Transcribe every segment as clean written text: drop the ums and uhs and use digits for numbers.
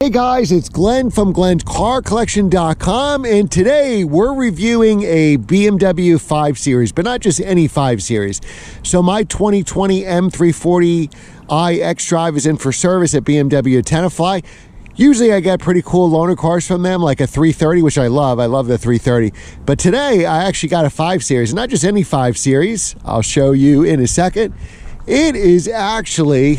Hey guys, it's Glenn from GlennCarCollection.com, and today we're reviewing a BMW 5 Series, but not just any 5 Series. So my 2020 M340i xDrive is in for service at BMW Tenafly. Usually I get pretty cool loaner cars from them, like a 330, which I love. I love the 330. But today I actually got a 5 Series, not just any 5 Series. I'll show you in a second. It is actually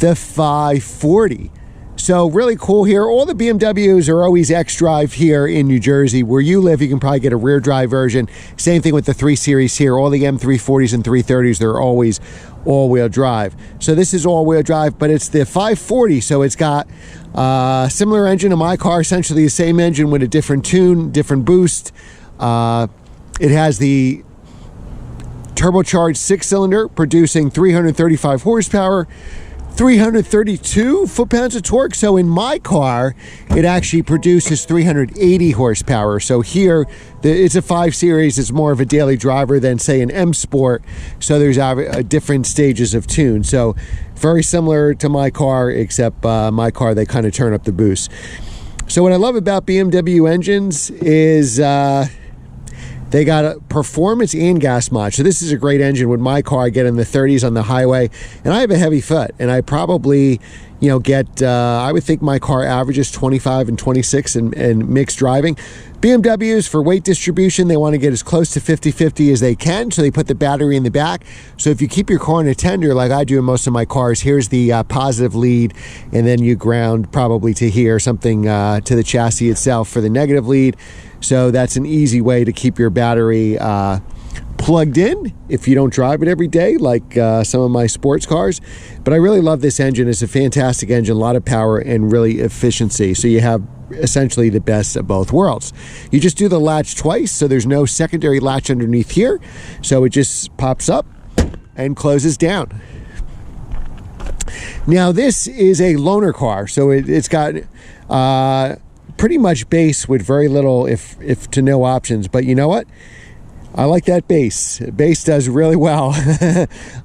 the 540. So really cool here. All the BMWs are always xDrive here in New Jersey. Where you live, you can probably get a rear drive version. Same thing with the 3 Series here. All the M340s and 330s, they're always all-wheel drive. So this is all-wheel drive, but it's the 540, so it's got a similar engine to my car, essentially the same engine with a different tune, different boost. It has the turbocharged 6-cylinder producing 335 horsepower, 332 foot-pounds of torque. So in my car, it actually produces 380 horsepower. So here, it's a 5 Series. It's more of a daily driver than, say, an M Sport. So there's different stages of tune. So very similar to my car, except my car, they kind of turn up the boost. So what I love about BMW engines is they got a performance and gas mod. So this is a great engine. With my car, I get in the 30s on the highway, and I have a heavy foot, and I probably, get, I would think my car averages 25 and 26 in mixed driving. BMWs, for weight distribution, they want to get as close to 50-50 as they can, so they put the battery in the back. So if you keep your car in a tender, like I do in most of my cars, here's the positive lead, and then you ground probably to here, something to the chassis itself for the negative lead. So that's an easy way to keep your battery plugged in if you don't drive it every day, like some of my sports cars. But I really love this engine. It's a fantastic engine, a lot of power and really efficiency. So you have essentially the best of both worlds. You just do the latch twice, so there's no secondary latch underneath here. So it just pops up and closes down. Now this is a loaner car, so it's got pretty much base with very little, if to no options. But you know what? I like that base. Base does really well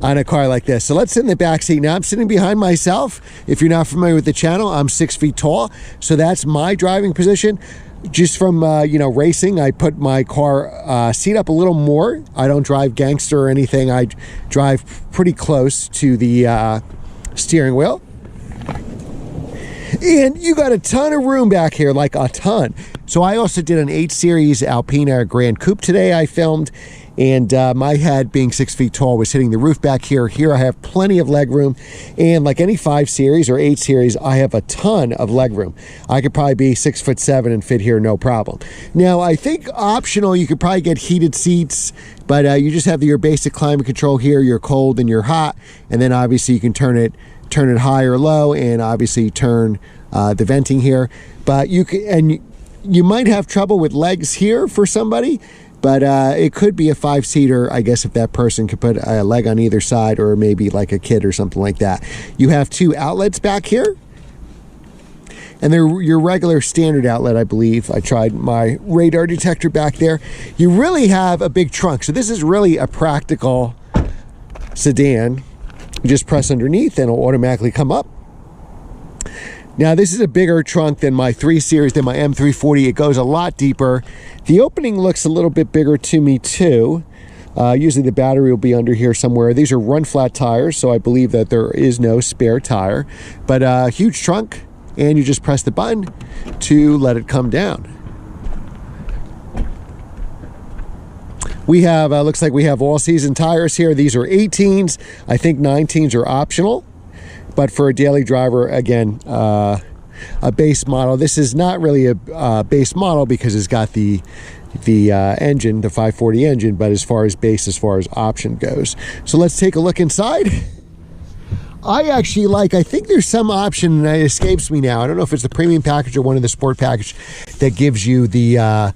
on a car like this. So let's sit in the back seat. Now I'm sitting behind myself. If you're not familiar with the channel, I'm 6 feet tall. So that's my driving position. Just from, racing, I put my car seat up a little more. I don't drive gangster or anything. I drive pretty close to the steering wheel. And you got a ton of room back here, like a ton. So I also did an 8 Series Alpina Grand Coupe today I filmed. And my head, being 6 feet tall, was hitting the roof back here. Here I have plenty of leg room. And like any 5 Series or 8 Series, I have a ton of leg room. I could probably be 6'7" and fit here no problem. Now, I think optional, you could probably get heated seats, but you just have your basic climate control here. You're cold and you're hot. And then obviously you can turn it high or low, and obviously turn the venting here. But you might have trouble with legs here for somebody, but it could be a 5-seater, I guess, if that person could put a leg on either side, or maybe like a kid or something like that. You have 2 outlets back here, and they're your regular standard outlet, I believe. I tried my radar detector back there. You really have a big trunk. So this is really a practical sedan. You just press underneath and it'll automatically come up. Now this is a bigger trunk than my 3 Series, than my M340. It goes a lot deeper. The opening looks a little bit bigger to me too. Usually the battery will be under here somewhere. These are run flat tires, so I believe that there is no spare tire. But huge trunk, and you just press the button to let it come down. We have, looks like we have all-season tires here. These are 18s. I think 19s are optional. But for a daily driver, again, a base model. This is not really a base model because it's got the engine, the 540 engine, but as far as base, as far as option goes. So let's take a look inside. I actually I think there's some option that escapes me now. I don't know if it's the premium package or one of the sport package. that gives you the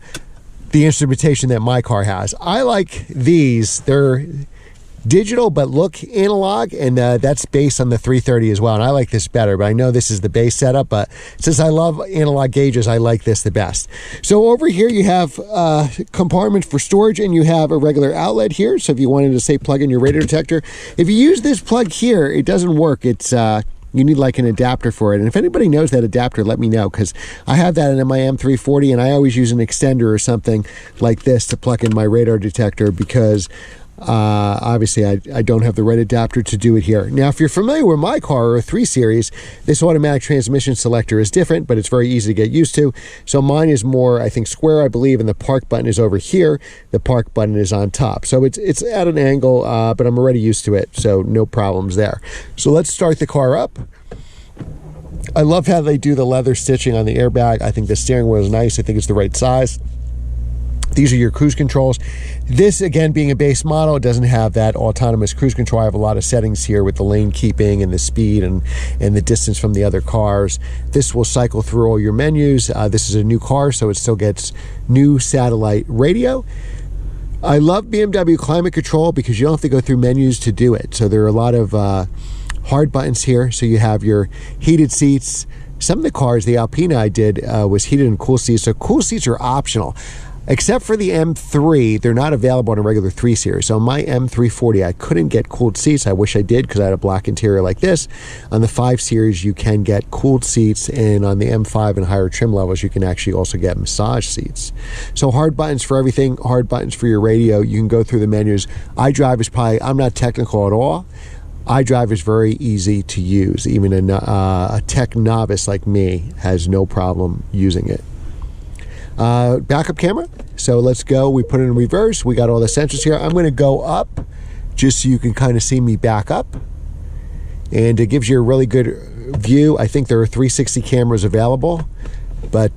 instrumentation that my car has. I like these. They're digital but look analog, and that's based on the 330 as well, and I like this better, but I know this is the base setup, but since I love analog gauges, I like this the best. So over here you have compartments for storage, and you have a regular outlet here, so if you wanted to say plug in your radar detector, if you use this plug here, it doesn't work. It's you need like an adapter for it, and if anybody knows that adapter, let me know, because I have that in my M340, and I always use an extender or something like this to plug in my radar detector, because obviously I don't have the right adapter to do it here. Now, if you're familiar with my car or a 3 Series, this automatic transmission selector is different, but it's very easy to get used to. So mine is more, I think, square, I believe, and the park button is over here. The park button is on top. So it's at an angle, but I'm already used to it, so no problems there. So let's start the car up. I love how they do the leather stitching on the airbag. I think the steering wheel is nice. I think it's the right size. These are your cruise controls. This, again, being a base model, it doesn't have that autonomous cruise control. I have a lot of settings here with the lane keeping and the speed and the distance from the other cars. This will cycle through all your menus. This is a new car, so it still gets new satellite radio. I love BMW climate control because you don't have to go through menus to do it. So there are a lot of hard buttons here. So you have your heated seats. Some of the cars, the Alpina I did, was heated and cool seats. So cool seats are optional. Except for the M3, they're not available on a regular 3 Series. So on my M340, I couldn't get cooled seats. I wish I did, because I had a black interior like this. On the 5 Series, you can get cooled seats, and on the M5 and higher trim levels, you can actually also get massage seats. So hard buttons for everything, hard buttons for your radio. You can go through the menus. Idrive is probably, I'm not technical at all. Idrive is very easy to use. Even a tech novice like me has no problem using it. Backup camera. So let's go. We put it in reverse. We got all the sensors here. I'm going to go up just so you can kind of see me back up. And it gives you a really good view. I think there are 360 cameras available, but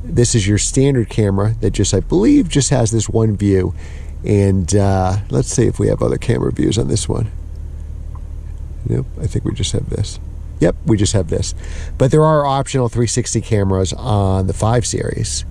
this is your standard camera that just, I believe, just has this one view. And let's see if we have other camera views on this one. Nope, I think we just have this. Yep, we just have this. But there are optional 360 cameras on the 5 Series.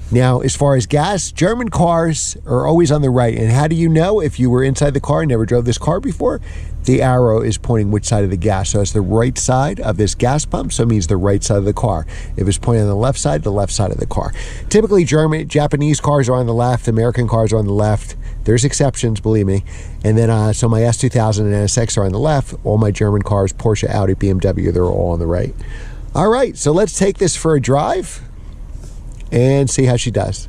Now, as far as gas, German cars are always on the right. And how do you know if you were inside the car and never drove this car before? The arrow is pointing which side of the gas. So it's the right side of this gas pump, so it means the right side of the car. If it's pointing on the left side of the car. Typically, Japanese cars are on the left, American cars are on the left. There's exceptions, believe me. And then, so my S2000 and NSX are on the left. All my German cars, Porsche, Audi, BMW, they're all on the right. All right, so let's take this for a drive and see how she does.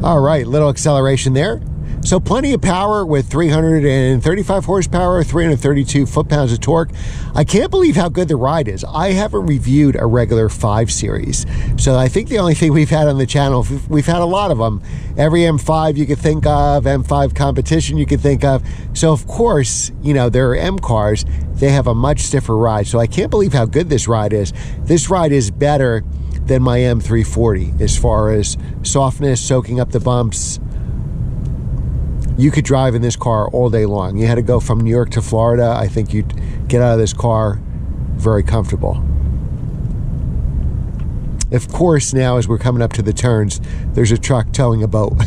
All right, little acceleration there. So plenty of power with 335 horsepower, 332 foot-pounds of torque. I can't believe how good the ride is. I haven't reviewed a regular 5 Series. So I think the only thing we've had on the channel, we've had a lot of them. Every M5 you could think of, M5 competition you could think of. So of course, you know, there are M cars. They have a much stiffer ride. So I can't believe how good this ride is. This ride is better than my M340 as far as softness, soaking up the bumps. You could drive in this car all day long. You had to go from New York to Florida. I think you'd get out of this car very comfortable. Of course, now as we're coming up to the turns, there's a truck towing a boat.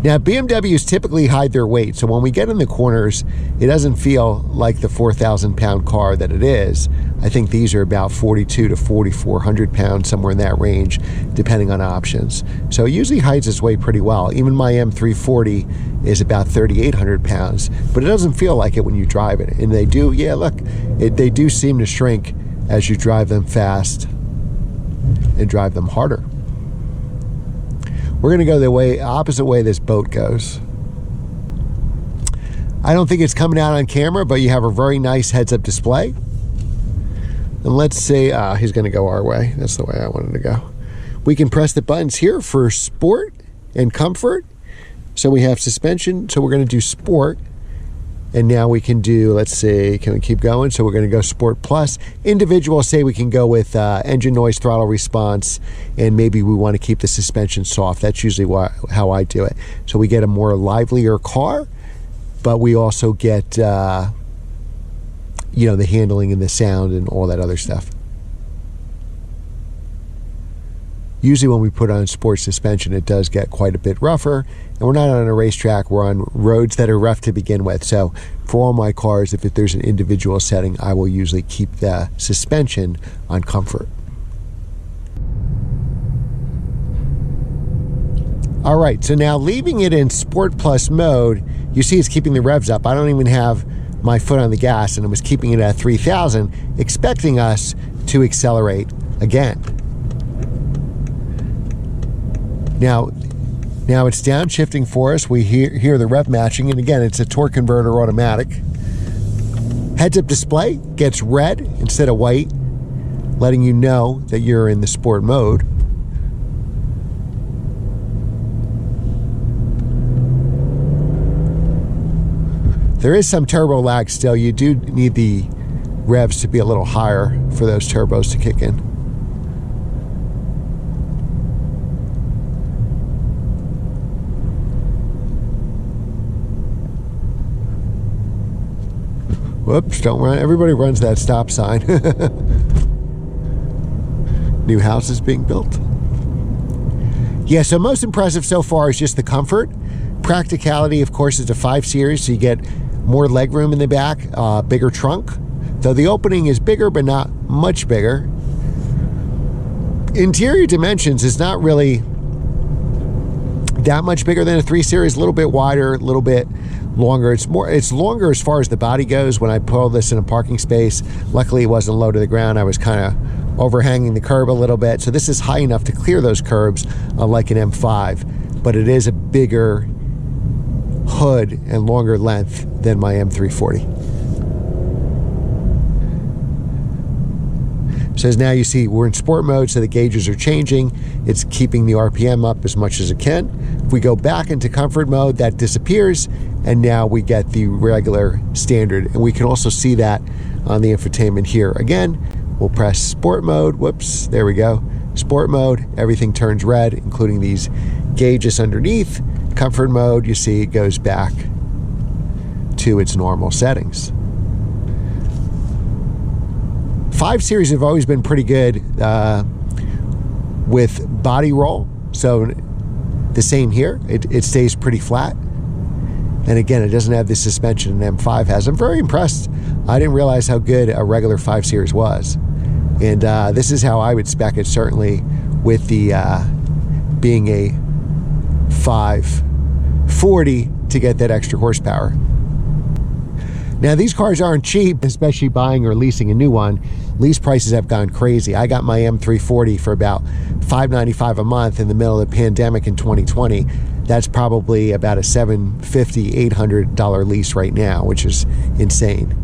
Now, BMWs typically hide their weight, so when we get in the corners, it doesn't feel like the 4,000-pound car that it is. I think these are about 42 to 4,400 pounds, somewhere in that range, depending on options. So it usually hides its weight pretty well. Even my M340 is about 3,800 pounds, but it doesn't feel like it when you drive it. And they do, yeah, look, they do seem to shrink as you drive them fast and drive them harder. We're going to go the opposite way this boat goes. I don't think it's coming out on camera, but you have a very nice heads-up display. And let's say he's going to go our way. That's the way I wanted to go. We can press the buttons here for sport and comfort. So we have suspension. So we're going to do sport. And now we can do, let's see, can we keep going? So we're going to go Sport Plus. Individual, say we can go with engine noise, throttle response, and maybe we want to keep the suspension soft. That's usually how I do it. So we get a more livelier car, but we also get, you know, the handling and the sound and all that other stuff. Usually when we put on sports suspension, it does get quite a bit rougher, and we're not on a racetrack, we're on roads that are rough to begin with. So for all my cars, if there's an individual setting, I will usually keep the suspension on comfort. All right, so now leaving it in Sport Plus mode, you see it's keeping the revs up. I don't even have my foot on the gas, and it was keeping it at 3,000, expecting us to accelerate again. Now it's downshifting for us. We hear the rev matching, and again, it's a torque converter automatic. Heads-up display gets red instead of white, letting you know that you're in the sport mode. There is some turbo lag still. You do need the revs to be a little higher for those turbos to kick in. Whoops, don't run. Everybody runs that stop sign. New houses being built. Yeah, so most impressive so far is just the comfort. Practicality, of course, is a 5 Series, so you get more legroom in the back, bigger trunk. Though the opening is bigger, but not much bigger. Interior dimensions is not really that much bigger than a 3 Series, a little bit wider, a little bit longer. It's longer as far as the body goes. When I pulled this in a parking space, luckily it wasn't low to the ground. I was kind of overhanging the curb a little bit. So this is high enough to clear those curbs like an M5, but it is a bigger hood and longer length than my M340. So as now you see we're in sport mode, so the gauges are changing. It's keeping the RPM up as much as it can. If we go back into comfort mode, that disappears, and now we get the regular standard. And we can also see that on the infotainment here. Again, we'll press sport mode. Whoops, there we go. Sport mode, everything turns red, including these gauges underneath. Comfort mode, you see it goes back to its normal settings. 5 Series have always been pretty good with body roll. So the same here, it stays pretty flat. And again, it doesn't have the suspension an M5 has. I'm very impressed. I didn't realize how good a regular 5 Series was. And this is how I would spec it, certainly with the being a 540 to get that extra horsepower. Now, these cars aren't cheap, especially buying or leasing a new one. Lease prices have gone crazy. I got my M340 for about $595 a month in the middle of the pandemic in 2020. That's probably about a $750, $800 lease right now, which is insane.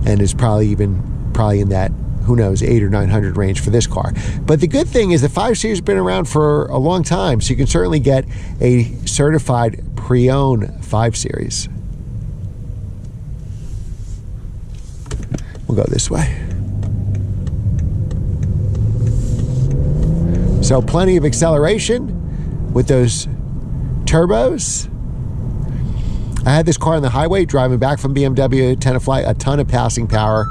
And is probably in that, who knows, 800 or 900 range for this car. But the good thing is the 5 Series has been around for a long time, so you can certainly get a certified pre-owned 5 Series. We'll go this way. So plenty of acceleration with those turbos. I had this car on the highway driving back from BMW Tenafly, a ton of passing power.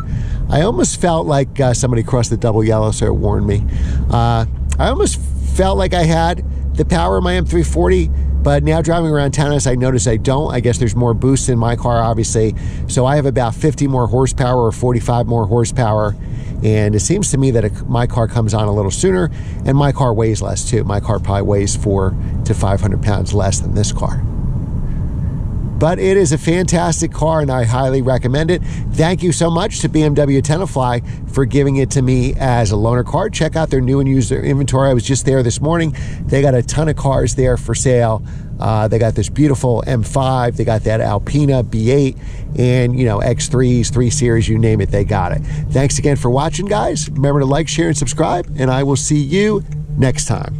I almost felt like somebody crossed the double yellow, so it warned me. I almost felt like I had the power of my M340, but now driving around town, as I notice I don't. I guess there's more boost in my car, obviously. So I have about 50 more horsepower or 45 more horsepower. And it seems to me that my car comes on a little sooner, and my car weighs less too. My car probably weighs 400 to 500 pounds less than this car. But it is a fantastic car, and I highly recommend it. Thank you so much to BMW Tenafly for giving it to me as a loaner car. Check out their new and used inventory. I was just there this morning. They got a ton of cars there for sale. They got this beautiful M5. They got that Alpina B8 and, you know, X3s, 3 Series, you name it, they got it. Thanks again for watching, guys. Remember to like, share, and subscribe, and I will see you next time.